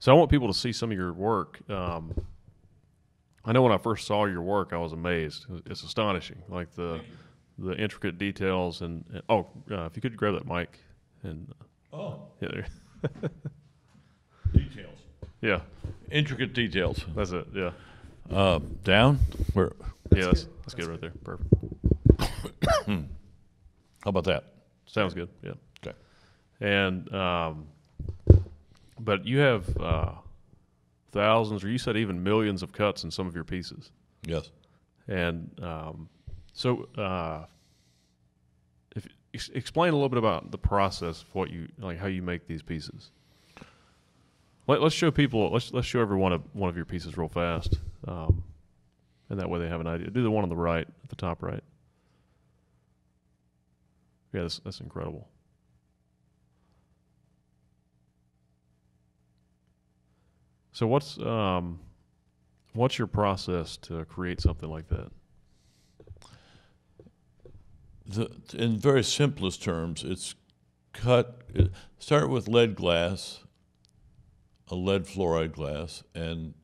So I want people to see some of your work. I know when I first saw your work, I was amazed. It's astonishing, like the intricate details. If you could grab that mic and Oh, yeah, there. details. Yeah, Intricate details. that's it. Yeah, Down? Where? yeah, that's good right there. Perfect. How about that? Sounds good. Yeah, Okay. and but you have thousands, or you said even millions of cuts in some of your pieces. Yes. And if explain a little bit about the process of what you like, how you make these pieces. Let's show people. Let's show everyone one of your pieces real fast, and that way they have an idea. Do the one on the right, at the top right. Yeah, that's incredible. So what's your process to create something like that? In very simplest terms, it's start with lead glass, a lead fluoride glass, and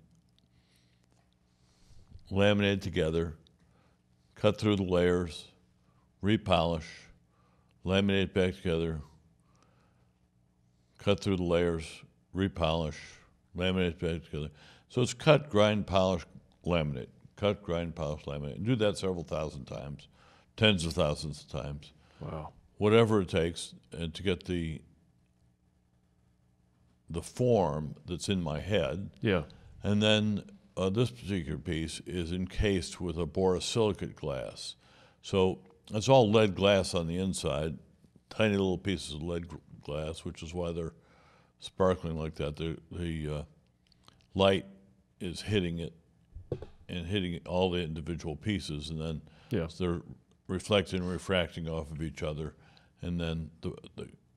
laminate together, cut through the layers, repolish, laminate back together, cut through the layers, repolish, laminate back together. So it's cut, grind, polish, laminate. Cut, grind, polish, laminate. And do that several thousand times, tens of thousands of times. Wow. Whatever it takes to get the form that's in my head. Yeah. And then this particular piece is encased with a borosilicate glass. So it's all lead glass on the inside, tiny little pieces of lead glass, which is why they're sparkling like that. The light is hitting it and hitting all the individual pieces, and then they're reflecting and refracting off of each other. And then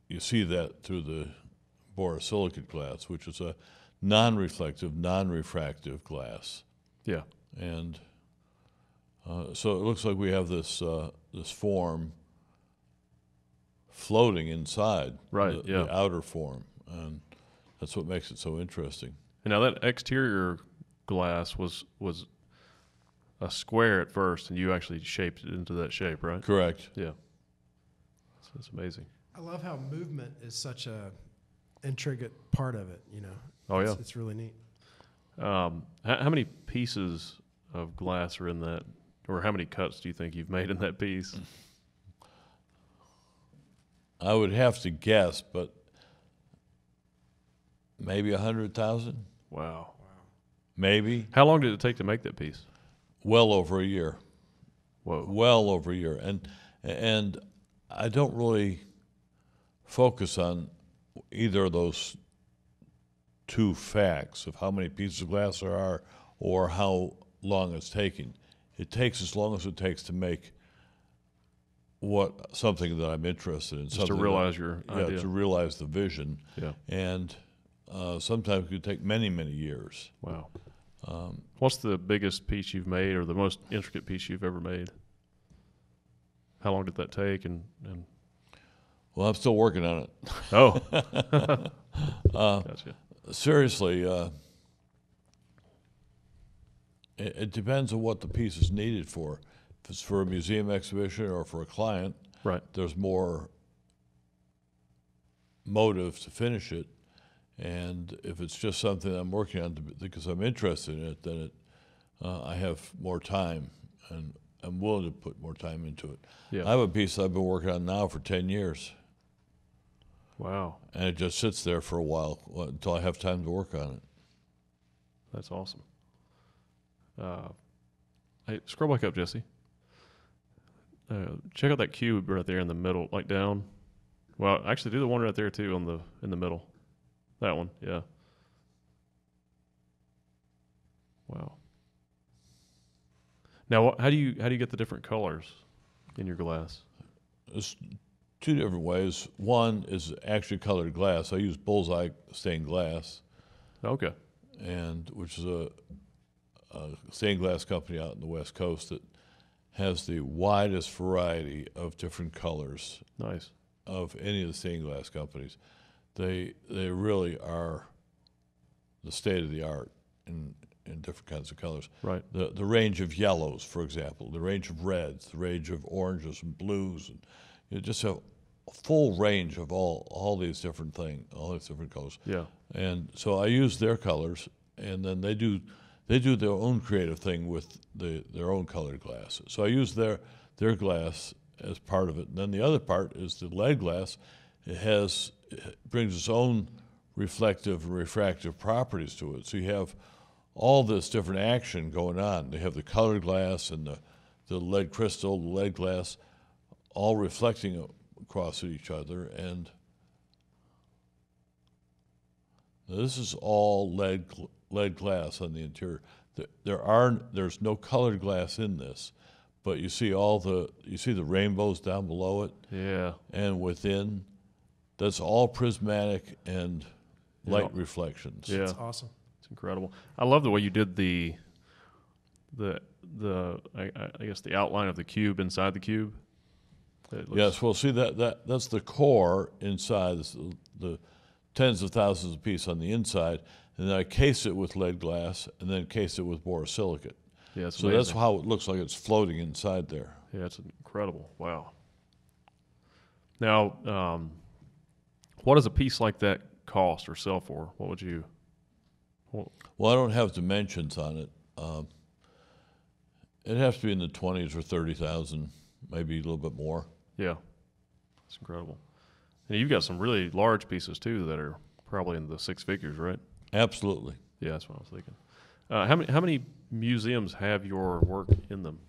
you see that through the borosilicate glass, which is a non-reflective, non-refractive glass. Yeah. And so it looks like we have this form floating inside the outer form, and that's what makes it so interesting. And now that exterior glass was a square at first, and you actually shaped it into that shape, right? Correct. Yeah. That's amazing. I love how movement is such a intricate part of it, you know. Oh, yeah. It's really neat. How many pieces of glass are in that, or how many cuts do you think you've made in that piece? I would have to guess, but maybe 100,000. Wow. Maybe. How long did it take to make that piece? Well over a year. Whoa. Well over a year. And I don't really focus on either of those two facts of how many pieces of glass there are or how long it's taking. It takes as long as it takes to make something that I'm interested in. Just to realize your idea. Yeah, to realize the vision. Yeah. And sometimes it could take many, many years. Wow. What's the biggest piece you've made, or the most intricate piece you've ever made? How long did that take? And Well, I'm still working on it. oh, gotcha. Seriously, it depends on what the piece is needed for. If it's for a museum exhibition or for a client, right. There's more motive to finish it. And if it's just something I'm working on because I'm interested in it, then I have more time, and I'm willing to put more time into it. Yeah. I have a piece I've been working on now for 10 years. Wow. And it just sits there for a while until I have time to work on it. That's awesome. Hey, scroll back up, Jesse. Check out that cube right there in the middle, like down. Well, actually, do the one right there too, in the middle. That one, yeah. Wow. Now, how do you get the different colors in your glass? There's two different ways. One is actually colored glass. I use bullseye stained glass. Okay. And which is a stained glass company out in the West Coast that has the widest variety of different colors. Nice. Of any of the stained glass companies. They really are the state of the art in different kinds of colors. Right. The range of yellows, for example, the range of reds, the range of oranges and blues, and you just have a full range of all these different things, all these different colors. Yeah. And so I use their colors, and then they do their own creative thing with their own colored glass. So I use their glass as part of it. And then the other part is the lead glass. It brings its own reflective and refractive properties to it. So you have all this different action going on. They have the colored glass and the lead crystal, the lead glass, all reflecting across at each other. And this is all lead glass on the interior. There's no colored glass in this, but you see the rainbows down below it. Yeah. And within, that's all prismatic and light reflections. Yeah. That's awesome. It's incredible. I love the way you did the I guess the outline of the cube inside the cube. Yes, well, see that's the core inside, the tens of thousands of pieces on the inside, and then I case it with lead glass, and then case it with borosilicate. Yeah, it's so amazing. that's how it looks like it's floating inside there. Yeah, it's incredible. Wow. Now, what does a piece like that cost or sell for? What would you? Well, I don't have dimensions on it. It has to be in the 20s or 30,000, maybe a little bit more. Yeah, it's incredible. And you've got some really large pieces too that are probably in the six figures, right? Absolutely. Yeah, that's what I was thinking. How many museums have your work in them?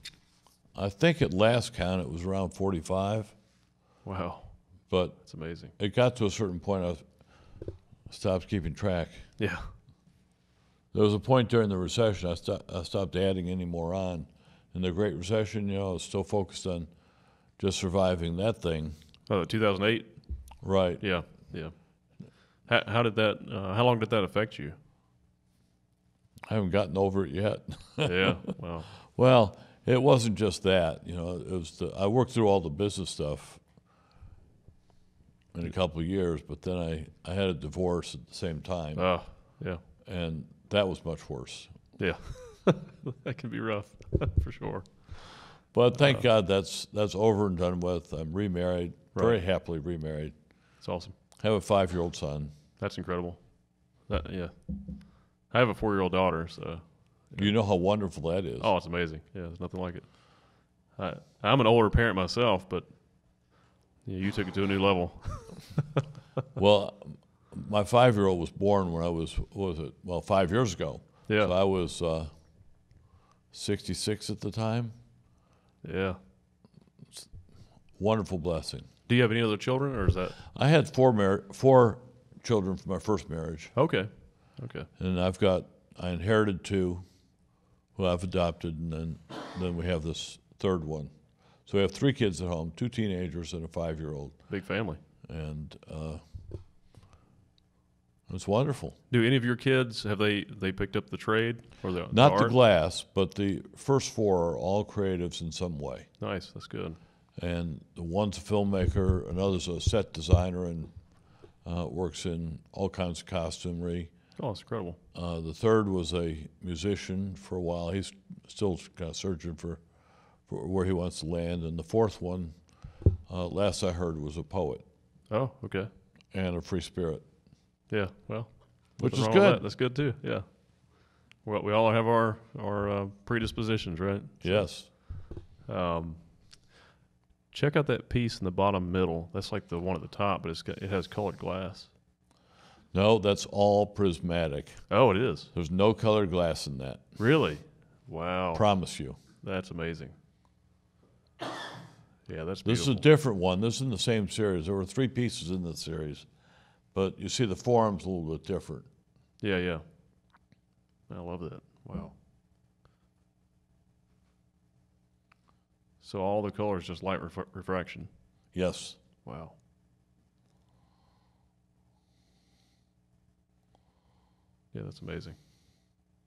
I think at last count it was around 45. Wow, but that's amazing. It got to a certain point I stopped keeping track. Yeah. There was a point during the recession I stopped adding any more on. In the Great Recession, I was still focused on just surviving that thing. Oh, 2008? Right. Yeah, yeah. How did that? How long did that affect you? I haven't gotten over it yet. Yeah. Wow. Well, it wasn't just that. It was I worked through all the business stuff in a couple of years, but then I had a divorce at the same time. Oh, yeah. And that was much worse. Yeah. That can be rough, for sure. But thank God that's over and done with. I'm remarried, very happily remarried. That's awesome. I have a 5-year-old son. That's incredible. Yeah. I have a 4-year-old daughter, so. You know how wonderful that is. Oh, it's amazing. Yeah, there's nothing like it. I'm an older parent myself, but you took it to a new level. Well, my 5-year-old was born when I was 5 years ago. Yeah. So I was 66 at the time. Yeah. It's a wonderful blessing. Do you have any other children, or is that? I had four children from my first marriage. Okay. And I inherited 2 who I've adopted, and then we have this third one. So we have 3 kids at home, 2 teenagers and a 5-year-old. Big family. And it's wonderful. Do any of your kids, have they picked up the trade or the Not the art? glass, but the first 4 are all creatives in some way. Nice, that's good. And the one's a filmmaker, another's a set designer and works in all kinds of costumery. Oh, that's incredible. The third was a musician for a while. He's still kind of searching for where he wants to land. And the fourth one, last I heard, was a poet. Oh, okay. And a free spirit. Yeah, well. Which nothing is wrong with good. that. That's good too, yeah. Well, we all have our predispositions, right? Yes. Check out that piece in the bottom middle. That's like the one at the top, but it has colored glass. No, that's all prismatic. Oh, it is? There's no colored glass in that. Really? Wow. Promise you. That's amazing. Yeah, that's This is beautiful. a different one. This is in the same series. There were 3 pieces in the series. But you see the form's a little bit different. Yeah. I love that. Wow. So all the colors just light refraction. Yes. Wow. Yeah, that's amazing.